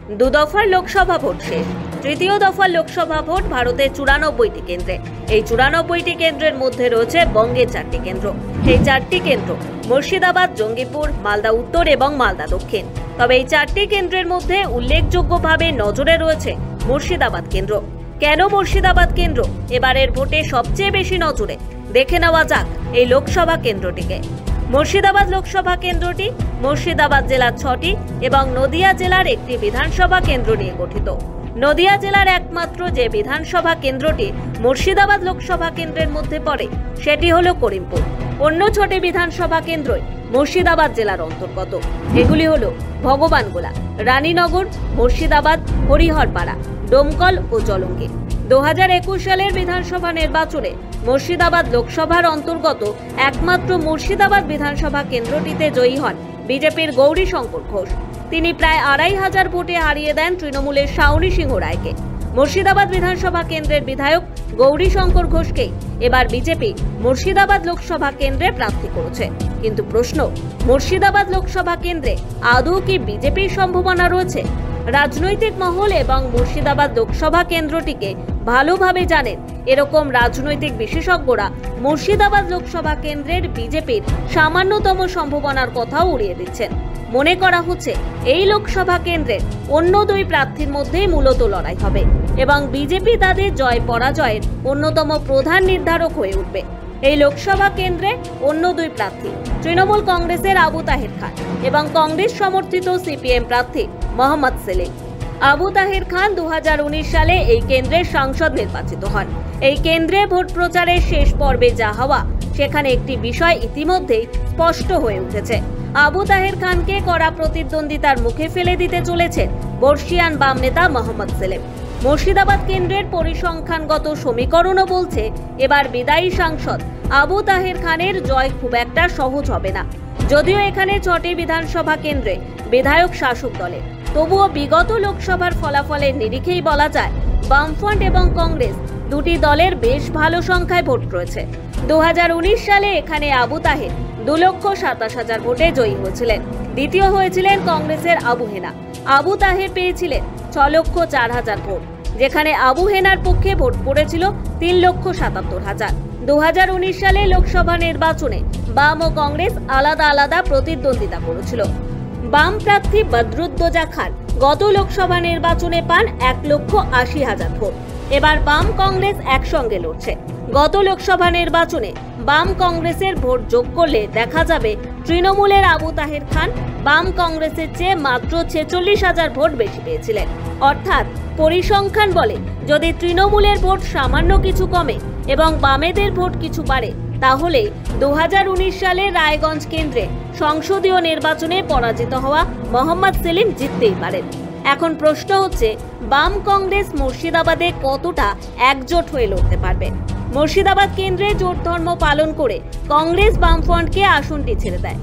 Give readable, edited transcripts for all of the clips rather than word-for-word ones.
দুদফার Lok Sabha vote শেষ। তৃতীয় দফার লোকসভা ভোট ভারতের 94টি কেন্দ্রে। এই 94টি কেন্দ্রের মধ্যে রয়েছে বঙ্গের 4টি কেন্দ্র। এই 4টি কেন্দ্র মুর্শিদাবাদ, জঙ্গিপুর, মালদা উত্তর এবং মালদা দক্ষিণ। তবে এই 4টি কেন্দ্রের মধ্যে উল্লেখযোগ্যভাবে নজরে রয়েছে মুর্শিদাবাদ কেন্দ্র। কেন মুর্শিদাবাদ কেন্দ্র এবারের ভোটে সবচেয়ে বেশি নজরে? দেখে নেওয়া যাক এই লোকসভা কেন্দ্রটিকে। মুর্শিদাবাদ লোকসভা কেন্দ্রটি মুর্শিদাবাদ জেলার 6টি এবং নদিয়া জেলার একটি বিধানসভা কেন্দ্র নিয়ে গঠিত। নদিয়া জেলার একমাত্র যে বিধানসভা কেন্দ্রটি মুর্শিদাবাদ লোকসভা কেন্দ্রের মধ্যে পড়ে সেটি হলো করিমপুর। অন্য 6টি বিধানসভা কেন্দ্রই মুর্শিদাবাদ জেলার অন্তর্গত। এগুলি হলো ভগবানগোলা, রানীনগর, মুর্শিদাবাদ, হরিহরপাড়া, ডোমকল ও জলঙ্গি। 2021 সালের বিধানসভা নির্বাচনে মুর্শিদাবাদ লোকসভার অন্তর্গত একমাত্র মুর্শিদাবাদ বিধানসভা কেন্দ্রটিতে জয়ী হন বিজেপির গৌরীশঙ্কর ঘোষ। তিনি প্রায় 2500 ভোটে হারিয়ে দেন তৃণমূলের শাওনি সিংহ রায়কে। মুর্শিদাবাদ বিধানসভা কেন্দ্রের বিধায়ক গৌরীশঙ্কর ঘোষকেই এবার বিজেপি মুর্শিদাবাদ লোকসভা কেন্দ্রে প্রার্থী করেছে। কিন্তু প্রশ্ন, মুর্শিদাবাদ লোকসভা কেন্দ্রে আদৌ কি বিজেপির সম্ভাবনা রয়েছে? রাজনৈতিক মহল এবং মুর্শিদাবাদ লোকসভা কেন্দ্রটিকে ভালোভাবে জানেন এরকম রাজনৈতিক বিশেষজ্ঞরা মুর্শিদাবাদ লোকসভা কেন্দ্রের বিজেপির সামান্যতম সম্ভাবনার কথাও উড়িয়ে দিচ্ছেন। মনে করা হচ্ছে এই লোকসভা কেন্দ্রের অন্য 2 প্রার্থীর মধ্যেই মূলত লড়াই হবে এবং বিজেপি তাদের জয় পরাজয়ের অন্যতম প্রধান নির্ধারক হয়ে উঠবে। এই লোকসভা কেন্দ্রে অন্য 2 প্রার্থী তৃণমূল কংগ্রেসের আবু তাহের খান এবং কংগ্রেস সমর্থিত সিপিএম প্রার্থী মোহাম্মদ সেলিম। আবু তাহের খান 2019 সালে এই কেন্দ্রের সাংসদ নির্বাচিত হন। এই কেন্দ্রে ভোট প্রচারের শেষ পর্বে যা হওয়া, সেখানে একটি বিষয় ইতিমধ্যেই স্পষ্ট হয়ে উঠেছে। আবু তাহের খানকে কড়া প্রতিদ্বন্দ্বিতার মুখে ফেলে দিতে চলেছেন বর্ষিয়ান বাম নেতা মোহাম্মদ সেলিম। মুর্শিদাবাদ কেন্দ্রের পরিসংখ্যানগত সমীকরণও বলছে এবার বিদায়ী সাংসদ আবু তাহের খানের জয় খুব একটা সহজ হবে না। যদিও এখানে 6টি বিধানসভা কেন্দ্রে বিধায়ক শাসক দলে, তবুও বিগত লোকসভার ফলাফলের নিরিখেই বলা যায় বামফ্রন্ট এবং কংগ্রেস দুটি দলের বেশ ভালো সংখ্যায় ভোট রয়েছে। 2019 সালে এখানে আবু তাহের 2,27,000 ভোটে জয়ী হয়েছিলেন। দ্বিতীয় হয়েছিলেন কংগ্রেসের আবু হেনা। আবু তাহের পেয়েছিলেন 6,04,000 ভোট, যেখানে আবু হেনার পক্ষে ভোট পড়েছিল 3,77,000। 2019 সালে লোকসভা নির্বাচনে বাম ও কংগ্রেস আলাদা আলাদা প্রতিদ্বন্দ্বিতা করেছিল। বাম প্রার্থী বদরুদ্দোজা খান গত লোকসভা নির্বাচনে পান 1,80,000 ভোট। এবার বাম কংগ্রেস একসঙ্গে লড়ছে। গত লোকসভা নির্বাচনে বাম কংগ্রেসের ভোট যোগ করলে দেখা যাবে তৃণমূলের আবু তাহের খান বাম কংগ্রেসের চেয়ে মাত্র 46,000 ভোট বেশি পেয়েছিলেন। অর্থাৎ পরিসংখ্যান বলে যদি তৃণমূলের ভোট সামান্য কিছু কমে এবং বামেদের ভোট কিছু বাড়ে, তাহলে 2019 সালে রায়গঞ্জ কেন্দ্রে সংসদীয় নির্বাচনে পরাজিত হওয়া মোহাম্মদ সেলিম জিততেই পারেন। এখন প্রশ্ন হচ্ছে, বাম কংগ্রেস মুর্শিদাবাদে কতটা একজোট হয়ে লড়তে পারবে? মুর্শিদাবাদ কেন্দ্রে জোট ধর্ম পালন করে কংগ্রেস বামফ্রন্টকে আসনটি ছেড়ে দেয়।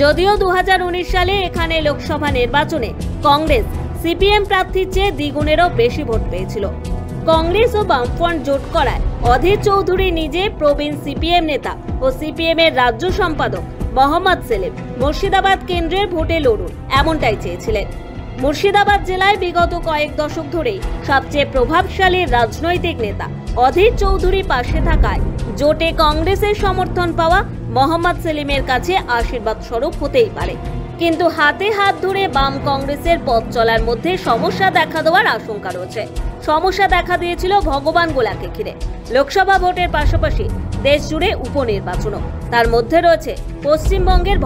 যদিও 2019 সালে এখানে লোকসভা নির্বাচনে কংগ্রেস সিপিএম প্রার্থীর চেয়ে দ্বিগুণেরও বেশি ভোট পেয়েছিল। কংগ্রেস ও বামফ্রন্ট জোট করায় অধীর চৌধুরী নিজে প্রবীণ সিপিএম নেতা ও সিপিএম এর রাজ্য সম্পাদক মোহাম্মদ সেলিম মুর্শিদাবাদ কেন্দ্রের ভোটে লড়ুন এমনটাই চেয়েছিলেন। মুর্শিদাবাদ জেলায় বিগত কয়েক দশক ধরেই সবচেয়ে প্রভাবশালী রাজনৈতিক নেতা অধীর চৌধুরী পাশে থাকায় জোটে কংগ্রেসের সমর্থন পাওয়া মোহাম্মদ সেলিমের কাছে আশীর্বাদ স্বরূপ হতেই পারে। কিন্তু হাতে হাত ধরে বাম কংগ্রেসের পথ চলার মধ্যে সমস্যা দেখা দেওয়ার আশঙ্কা রয়েছে। সমস্যা দেখা দিয়েছিল ভগবানগোলাকে ঘিরে। লোকসভা ভোটের পাশাপাশি দেশ জুড়ে উপনির্বাচনও। তার মধ্যে রয়েছে পশ্চিমবঙ্গের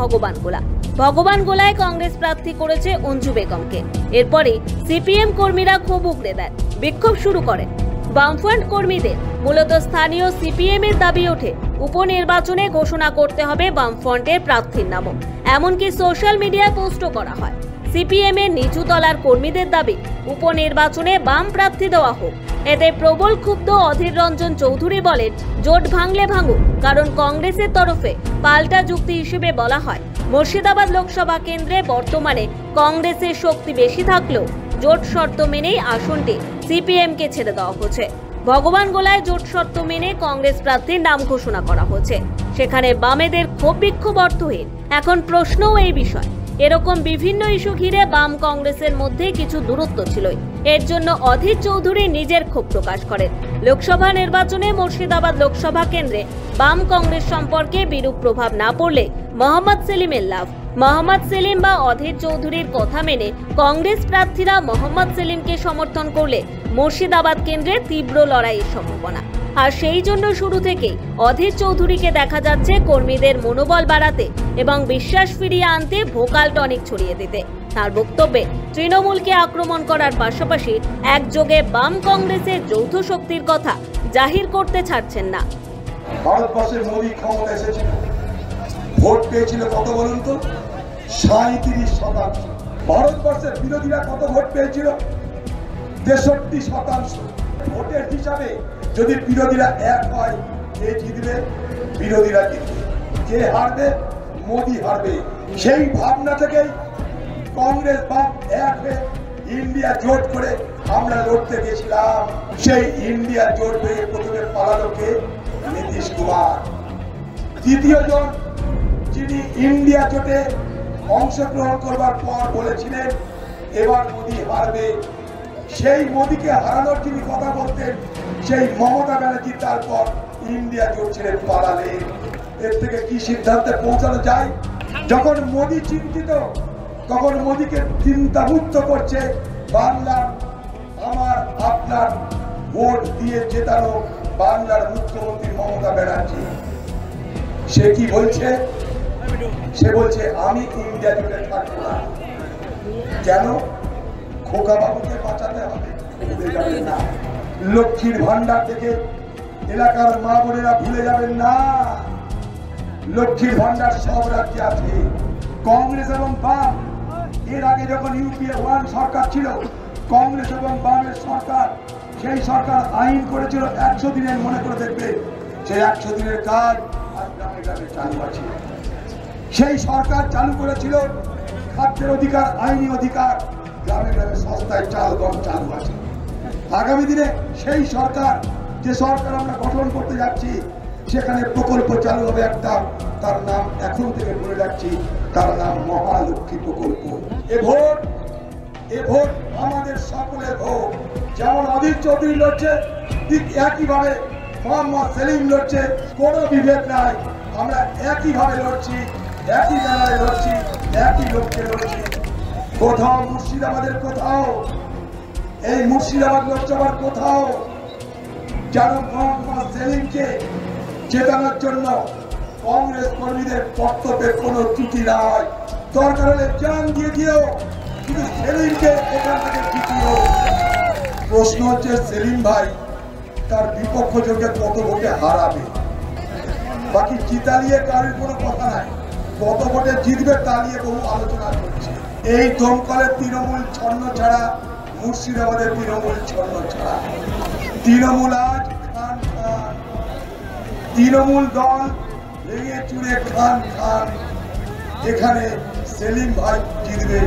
ভগবানগোলায় কংগ্রেস প্রার্থী করেছে অঞ্জু বেগমকে। এরপরে সিপিএম কর্মীরা ক্ষোভ উগড়ে দেন, বিক্ষোভ শুরু করেন। বামফ্রন্ট কর্মীদের মূলত স্থানীয় সিপিএম এর দাবি ওঠে উপনির্বাচনে ঘোষণা করতে হবে বামফ্রন্টের প্রার্থীর নামও। এমনকি সোশ্যাল মিডিয়ায় পোস্টও করা হয়। সিপিএম এর নিচু তলার কর্মীদের দাবি উপনির্বাচনে বাম প্রার্থী দেওয়া হোক। এতে প্রবল ক্ষুব্ধ অধীর রঞ্জন চৌধুরী বলেন, জোট ভাঙলে ভাঙুক, কারণ কংগ্রেসের তরফে পাল্টা যুক্তি হিসেবে বলা হয় মুর্শিদাবাদ লোকসভা কেন্দ্রে বর্তমানে কংগ্রেসের শক্তি বেশি থাকলেও জোট শর্ত মেনেই আসনটি সিপিএমকে ছেড়ে দেওয়া হচ্ছে। ভগবানগোলায় জোট শর্ত মেনে কংগ্রেস প্রার্থীর নাম ঘোষণা করা হচ্ছে। সেখানে বামেদের ক্ষোভ বিক্ষোভ অর্থহীন। এখন প্রশ্নও এই বিষয়, এরকম বিভিন্ন ইস্যু ঘিরে বাম কংগ্রেসের মধ্যে কিছু দূরত্ব ছিলই। এর জন্য অধীর চৌধুরী নিজের ক্ষোভ প্রকাশ করেন। লোকসভা নির্বাচনে মুর্শিদাবাদ লোকসভা কেন্দ্রে বাম কংগ্রেস সম্পর্কে বিরূপ প্রভাব না পড়লে মোহাম্মদ সেলিমের লাভ। মোহাম্মদ সেলিম বা অধীর চৌধুরীর কথা মেনে কংগ্রেস প্রার্থীরা মোহাম্মদ সেলিমকে সমর্থন করলে মুর্শিদাবাদ কেন্দ্রে তীব্র লড়াইয়ের সম্ভাবনা। আর সেই জন্য শুরু থেকেই অধীর চৌধুরীকে দেখা যাচ্ছে কর্মীদের মনোবল বাড়াতে এবং বিশ্বাস ফিরিয়ে আনতে ভোকাল টনিক ছড়িয়ে দিতে। তার বক্তব্যে তৃণমূলকে আক্রমণ করার পাশাপাশি একযোগে বাম কংগ্রেসের যৌথ শক্তির কথা জাহির করতে ছাড়ছেন না। ভারতবর্ষের মোদী ক্ষমতা এসেছিল, ভোট পেয়েছিল কত বলুন তো? 37%। ভারতবর্ষের বিরোধীরা কত ভোট পেয়েছিল? 63%। ভোটের হিসাবে যদি বিরোধীরা এক হয়, কে জিতবে? বিরোধীরা জিতবে। কে হারবে? মোদী হারবে। সেই ভাবনা থেকেই কংগ্রেস বাম এক হয়ে ইন্ডিয়া জোট করে আমরা লড়তে গেছিলাম। সেই ইন্ডিয়া জোট ভেঙে প্রথমে পালালো কে? নীতিশ কুমার। দ্বিতীয় জন যিনি ইন্ডিয়া জোটে অংশগ্রহণ করবার পর বলেছিলেন এবার মোদী হারবে, সেই মোদীকে হারানোর যিনি কথা বলতেন সেই মমতা ব্যানার্জি তারপর ইন্ডিয়া জোট ছেড়ে পালালেন। এর থেকে কি সিদ্ধান্তে পৌঁছানো যায়? যখন মোদী চিন্তিত, তখন মোদীকে চিন্তামুক্ত করছে বাংলার আমার আপনার ভোট দিয়ে জেতানো বাংলার মুখ্যমন্ত্রী মমতা ব্যানার্জি। সে কি বলছে? সে বলছে আমি ইন্ডিয়া জোটে থাকবো না। কেন? খোকা বাবুকে বাঁচাতে হবে, ভুলে যাবেন না। লক্ষ্মীর ভান্ডার থেকে এলাকার মা বোনেরা ভুলে যাবেন না। লক্ষ্মীর ভান্ডার সব রাজ্যে আছে। কংগ্রেস এবং বাম এর আগে যখন ইউপিএ 1 সরকার ছিল, কংগ্রেস এবং বামের সরকার, সেই সরকার আইন করেছিল 100 দিনের, মনে করে দেখবে সেই 100 দিনের কাজ আজ গ্রামে গ্রামে চালু আছে। সেই সরকার চালু করেছিল খাদ্যের অধিকার, আইনি অধিকার, গ্রামে গ্রামে সস্তায় চাল গম চালু আছে। আগামী দিনে সেই সরকার, যে সরকার আমরা গঠন করতে যাচ্ছি, সেখানে প্রকল্প চালু হবে একটা, তার নাম এখন থেকে বলে যাচ্ছি, তার নাম মহালক্ষ্মী প্রকল্প। এ ভোট আমাদের সকলের ভোট। যেমন অধীর চৌধুরী লড়ছে, ঠিক একইভাবে মোহাম্মদ সেলিম লড়ছে। কোনো বিভেদ নাই, আমরা একইভাবে লড়ছি, একই জায়গায় লড়ছি, একই লক্ষ্যে লড়ছি। কোথাও মুর্শিদাবাদের কোথাও, এই মুর্শিদাবাদ লোকসভার কোথাও যেন মোহাম্মদ সেলিমকে জেতানোর জন্য কংগ্রেস কর্মীদের কর্তব্যের কোনো ত্রুটি নাই। দরকার হলে জান দিয়ে দিও, কিন্তু সেলিমকে এখান থেকে জিতিও। প্রশ্ন হচ্ছে সেলিম ভাই তার বিপক্ষ যোগে কত ভোটে হারাবে। বাকি জিতা নিয়ে কারোর কোনো কথা নাই, কত ভোটে জিতবে তা নিয়ে বহু আলোচনা চলছে। এই দমকলের তৃণমূল ছন্ন ছাড়া, মুর্শিদাবাদের তৃণমূল ছন্ন ছাড়া। তৃণমূল আজ খান খান, তৃণমূল দল ভেঙে চুরে খান খান। এখানে সেলিম ভাই জিতবে।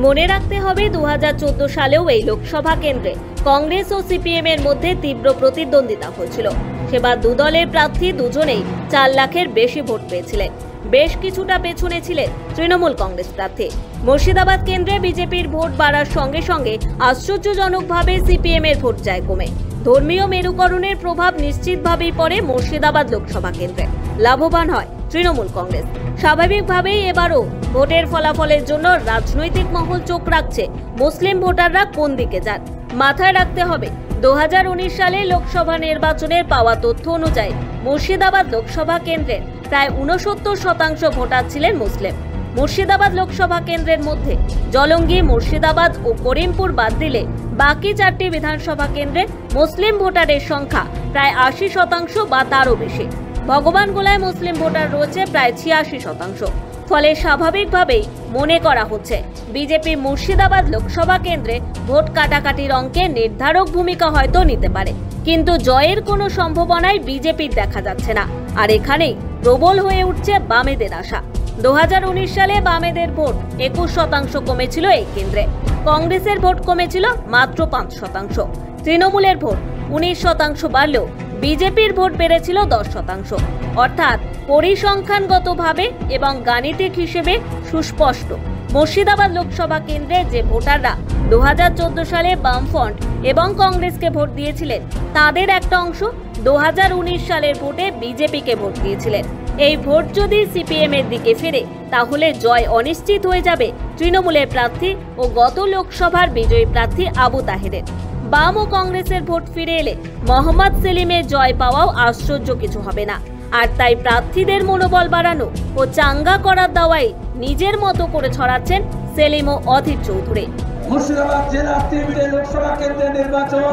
মনে রাখতে হবে 2014 সালেও এই লোকসভা কেন্দ্রে কংগ্রেস ও সিপিএম এর মধ্যে তীব্র প্রতিদ্বন্দ্বিতা হয়েছিল। সেবার দুদলের প্রার্থী দুজনেই 4 লাখের বেশি ভোট পেয়েছিলেন। বেশ কিছুটা পেছনে ছিলেন তৃণমূল কংগ্রেস প্রার্থী। মুর্শিদাবাদ কেন্দ্রে বিজেপির ভোট বাড়ার সঙ্গে সঙ্গে আশ্চর্যজনকভাবে সিপিএম এর ভোট যায় কমে। ধর্মীয় মেরুকরণের প্রভাব নিশ্চিতভাবেই পড়ে মুর্শিদাবাদ লোকসভা কেন্দ্রে। লাভবান হয় তৃণমূল কংগ্রেস। স্বাভাবিকভাবেই এবারও ভোটের ফলাফলের জন্য রাজনৈতিক মহল চোখ রাখছে মুসলিম ভোটাররা কোন দিকে যান। মাথায় রাখতে হবে 2019 সালে লোকসভা নির্বাচনের পাওয়া তথ্য অনুযায়ী মুর্শিদাবাদ লোকসভা কেন্দ্রের প্রায় 69% ভোটার ছিলেন মুসলিম। মুর্শিদাবাদ লোকসভা কেন্দ্রের মধ্যে জলঙ্গি, মুর্শিদাবাদ ও করিমপুর বাদ দিলে বাকি 4টি বিধানসভা কেন্দ্রে মুসলিম ভোটারের সংখ্যা প্রায় 80% বা তারও বেশি। ভগবানগোলায় মুসলিম ভোটার রয়েছে প্রায় 86%। ফলে স্বাভাবিকভাবেই মনে করা হচ্ছে বিজেপি মুর্শিদাবাদ লোকসভা কেন্দ্রে ভোট কাটাকাটির অঙ্কে নির্ধারক ভূমিকা হয়তো নিতে পারে, কিন্তু জয়ের কোনো সম্ভাবনাই বিজেপির দেখা যাচ্ছে না। আর এখানেই প্রবল হয়ে উঠছে বামেদের আশা। 2019 সালে বামেদের ভোট 21% কমেছিল এই কেন্দ্রে। কংগ্রেসের ভোট কমেছিল মাত্র 5%। তৃণমূলের ভোট 19% বাড়লেও বিজেপির ভোট বেড়েছিল 10%। অর্থাৎ পরিসংখ্যানগতভাবে এবং গাণিতিক হিসেবে সুস্পষ্ট। মুর্শিদাবাদ লোকসভা কেন্দ্রে যে ভোটাররা 2014 সালে বামফ্রন্ট এবং কংগ্রেসকে ভোট দিয়েছিলেন, তাদের একটা অংশ 2019 সালের ভোটে বিজেপিকে ভোট দিয়েছিলেন। এই ভোট যদি সিপিএম এর দিকে ফেরে, তাহলে জয় অনিশ্চিত হয়ে যাবে তৃণমূলের প্রার্থী ও গত লোকসভার বিজয়ী প্রার্থী আবু তাহেরের। বাম ও কংগ্রেসের ভোট ফিরে এলে মোহাম্মদ সেলিমের জয় পাওয়াও আশ্চর্য কিছু হবে না। আর তাই প্রার্থীদের মনোবল বাড়ানো ও চাঙ্গা করার দাওয়াই নিজের মতো করে ছড়াচ্ছেন সেলিম ও অধীর চৌধুরী। মুর্শিদাবাদ জেলার 3টে লোকসভা কেন্দ্রের নির্বাচন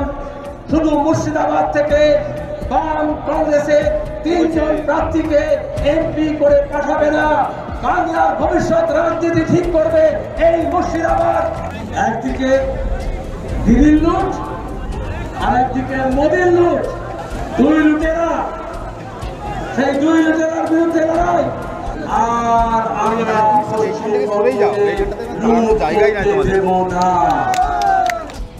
শুধু মুর্শিদাবাদ থেকে বাম কংগ্রেসের 3 জন প্রার্থীকে এমপি করে পাঠাবে না। বাংলার ভবিষ্যৎ রাজনীতি ঠিক করবে এই মুর্শিদাবাদ। একদিকে দিদির লুট, আরেকদিকে মোদির লুট, দুই লুটেরা। সেই দুই লুটেরার বিরুদ্ধে লড়াই। আর আমরা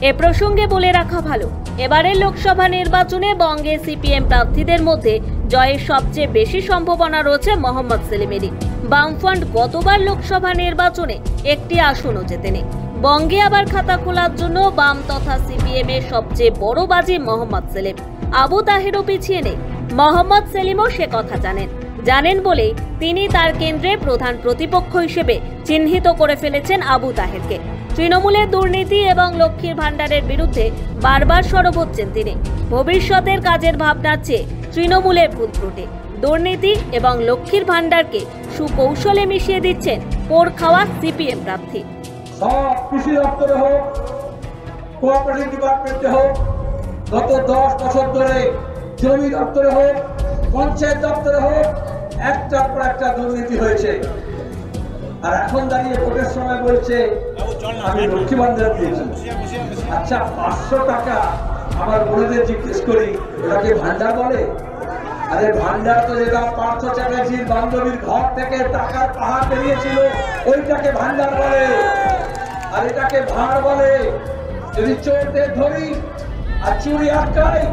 এ প্রসঙ্গে বলে রাখা ভালো, এবারের লোকসভা নির্বাচনে বঙ্গে সিপিএম প্রার্থীদের মধ্যে জয়ের সবচেয়ে বেশি সম্ভাবনা রয়েছে মোহাম্মদ সেলিমেরই। বামফ্রন্ট গতবার লোকসভা নির্বাচনে একটি আসনও জেতেনি। বঙ্গে আবার খাতা খোলার জন্য বাম তথা সিপিএম এর সবচেয়ে বড় বাজি মোহাম্মদ সেলিম। আবু তাহেরও পিছিয়ে নেই। মোহাম্মদ সেলিমও সে কথা জানেন বলেই তিনি তার কেন্দ্রে প্রধান প্রতিপক্ষ হিসেবে চিহ্নিত করে ফেলেছেন আবু তাহেরকে। তৃণমূলের দুর্নীতি এবং লক্ষ্মীর ভাণ্ডারের বিরুদ্ধে বারবার সরব হচ্ছেন তিনি। ভবিষ্যতের কাজের ভাবনার চেয়ে তৃণমূলের ভুল ত্রুটি, দুর্নীতি এবং লক্ষ্মীর ভাণ্ডারকে সুকৌশলে মিশিয়ে দিচ্ছেন পোড় খাওয়া সিপিএম প্রার্থী। সব কৃষি দপ্তরে হোক, কোঅপারেটিভ ডিপার্টমেন্টে হোক, গত 10 বছর ধরে জমি দপ্তরে হোক, পঞ্চায়েত দপ্তরে হোক, একটার পর একটা দুর্নীতি হয়েছে। আর এখন দাঁড়িয়ে ভোটের সময় বলছে আমি লক্ষ্মী ভাণ্ডার দিয়েছি। আচ্ছা, 500 টাকা আমার বোনেদের জিজ্ঞেস করি, ওটাকে ভাণ্ডার বলে? আরে ভাণ্ডার তো যেটা পার্থ চ্যাটার্জির বান্ধবীর ঘর থেকে টাকার পাহাড় বেরিয়েছিল, ওইটাকে ভাণ্ডার বলে। আর এটাকে ভাড় বলে। যদি চোরদের ধরি আর চুরি আটকাই,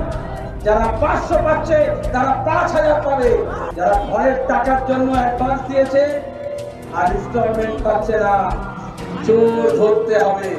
যারা 500 পাচ্ছে তারা 5000 পাবে। যারা ঘরের টাকার জন্য অ্যাডভান্স দিয়েছে আর ইনস্টলমেন্ট পাচ্ছে না, চোর ধরতে হবে।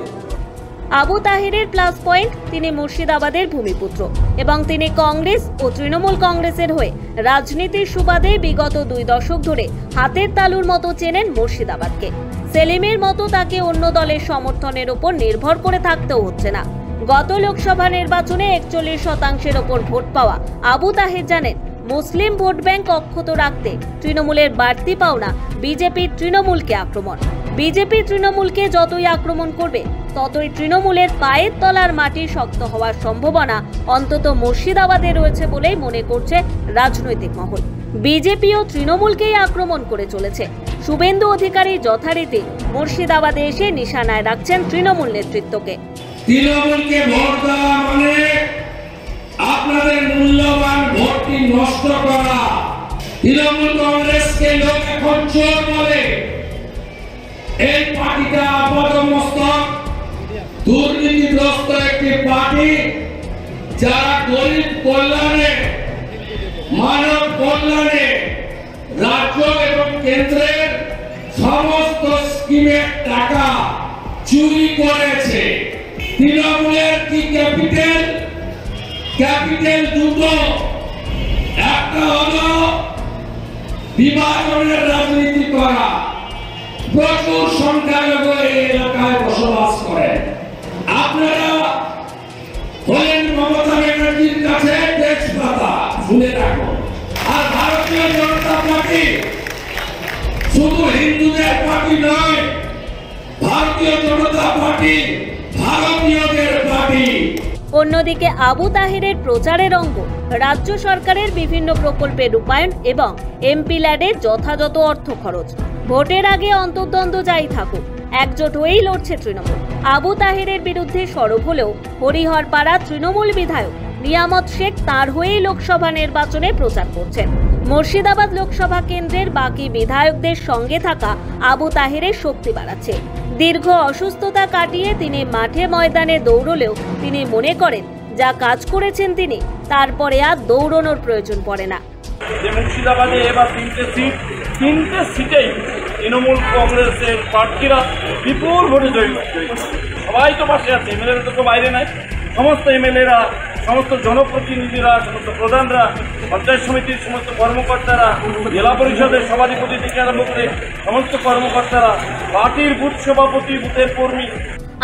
আবু তাহেরের প্লাস পয়েন্ট, তিনি মুর্শিদাবাদের ভূমিপুত্র এবং তিনি কংগ্রেস ও তৃণমূল কংগ্রেসের হয়ে রাজনীতির সুবাদে বিগত 2 দশক ধরে হাতের তালুর মতো চেনেন মুর্শিদাবাদকে। সেলিমের মতো তাকে অন্য দলের সমর্থনের উপর নির্ভর করে থাকতেও হচ্ছে না। গত লোকসভা নির্বাচনে 41% ওপর ভোট পাওয়া আবু তাহের জানেন, মুসলিম ভোট ব্যাংক অক্ষত রাখতে তৃণমূলের বাড়তি পাওনা বিজেপির তৃণমূলকে আক্রমণ। বিজেপি তৃণমূলকে যতই আক্রমণ করবে, ততই তৃণমূলের পায়ের তলার মাটি শক্ত হওয়ার সম্ভাবনা অন্তত মুর্শিদাবাদে রয়েছে বলেই মনে করছে রাজনৈতিক মহল। বিজেপি ও তৃণমূলকেই আক্রমণ করে চলেছে। শুভেন্দু অধিকারী যথারীতি মুর্শিদাবাদে এসে নিশানায় রাখছেন তৃণমূল নেতৃত্বকে। তৃণমূলকে ভোট দেওয়া মানে আপনাদের মূল্যবান ভোটটি নষ্ট করা। তৃণমূল কংগ্রেসকে লোক এখন চোর বলে। এই পার্টিটা আপাদমস্তক দুর্নীতিগ্রস্ত একটি পার্টি, যারা গরিব কল্যাণে, মানব কল্যাণে রাজ্য এবং কেন্দ্রের সমস্ত স্কিমের টাকা চুরি করেছে। তৃণমূলের কি ক্যাপিটাল দুটো, একটা হলো বিভাজনের রাজনীতি করা। প্রচুর সংখ্যালঘু এই এলাকায় বসবাস করেন। আপনারা হলেন মমতা ব্যানার্জির কাছে ট্যাক্স পাতা, শুনে রাখুন। আর ভারতীয় জনতা পার্টি শুধু হিন্দুদের পার্টি নয়, ভারতীয় জনতা পার্টি ভারতীয়দের পার্টি। অন্যদিকে আবু তাহেরের প্রচারের অঙ্গ রাজ্য সরকারের বিভিন্ন প্রকল্পের রূপায়ণ এবং এমপি ল্যাডে যথাযথ অর্থ খরচ। ভোটের আগে অন্তর্দ্বন্দ্ব যাই থাকুক, একজোট হয়েই লড়ছে তৃণমূল। আবু তাহেরের বিরুদ্ধে সরব হলেও হরিহরপাড়া তৃণমূল বিধায়ক নিয়ামত শেখ তার হয়েই লোকসভা নির্বাচনে প্রচার করছেন। মুর্শিদাবাদ লোকসভা কেন্দ্রের বাকি বিধায়কদের সঙ্গে থাকা আবু তাহেরের শক্তি বাড়াচ্ছে। দীর্ঘ অসুস্থতা কাটিয়ে তিনি মাঠে ময়দানে দৌড়লেও তিনি মনে করেন যা কাজ করেছেন তিনি, তারপরে আর দৌড়ানোর প্রয়োজন পড়ে না। যে মুর্শিদাবাদে এবার তিনটে সিটেই তৃণমূল কংগ্রেসের প্রার্থীরা বিপুল ভোটে জয়ী। সবাই তো পাশে আছে, এমএলএরা তো বাইরে নাই। সমস্ত এমএলএরা, সমস্ত জনপ্রতিনিধিরা, সমস্ত প্রধানরা, পঞ্চায়েত সমিতির সমস্ত কর্মকর্তারা, জেলা পরিষদের সভাধিপতি থেকে আরম্ভ করে সমস্ত কর্মকর্তারা, পার্টির বুথ সভাপতি, বুথের কর্মী।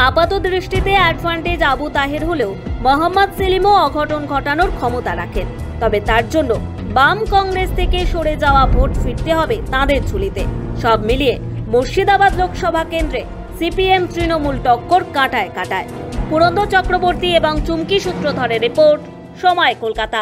আপাত দৃষ্টিতে অ্যাডভান্টেজ আবু তাহের হলেও মোহাম্মদ সেলিমও অঘটন ঘটানোর ক্ষমতা রাখেন। তবে তার জন্য বাম কংগ্রেস থেকে সরে যাওয়া ভোট ফিরতে হবে তাঁদের ঝুলিতে। সব মিলিয়ে মুর্শিদাবাদ লোকসভা কেন্দ্রে সিপিএম তৃণমূল টক্কর কাঁটায় কাঁটায়। পুরন্দর চক্রবর্তী এবং চুমকি সূত্রধরের রিপোর্ট, সময় কলকাতা।